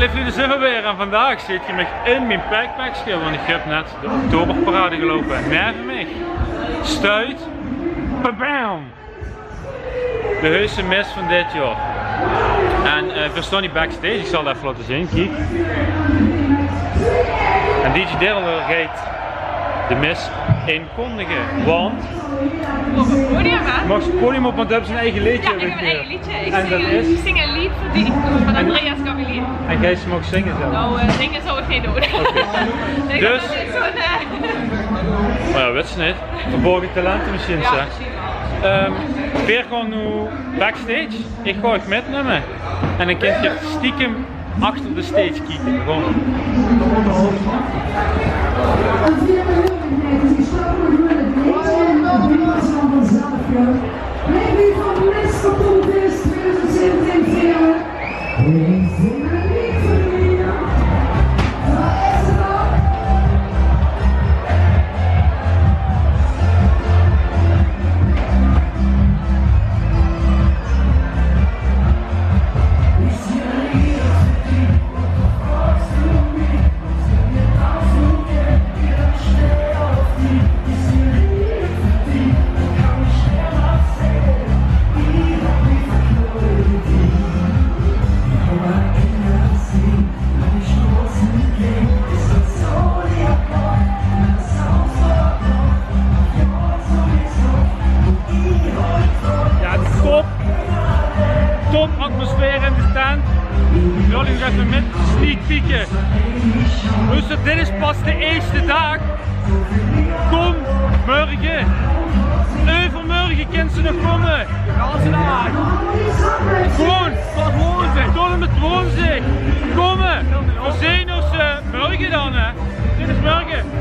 lieve vrienden, zijn we weer en vandaag zit je me in mijn backpackje, want ik heb net de Oktoberparade gelopen. Neven mij, stuit, bam! De heuse mis van dit jaar. En we staan niet backstage, ik zal het even laten zien, kijk. En DJ Daryl gaat de mis inkondigen, want... Op het podium, hè? Mag het podium op, want we hebben zijn eigen liedje. Ja, ik heb een eigen liedje. Ik zing een lied voor die, van Andreas Camilli. En jij mag zingen zelf? Nou, zingen zou ik niet doen. Okay. Dus... Maar ja, weet je niet. Verborgen talenten misschien, ja, zeg. Weer gewoon nu backstage. Ik ga je metnemen. En dan kun je stiekem achter de stage kijken. Gewoon. Baby van de Miss Contest 2017. Top atmosfeer in de stand. Ik wil jullie even met sneak peeken. Dus dit is pas de eerste dag. Kom morgen. Overmorgen kunnen ze nog komen. Ganse dag. Gewoon tot woensdag. Tot en met woensdag. Komen. We zien ons morgen dan. Hè. Dit is morgen.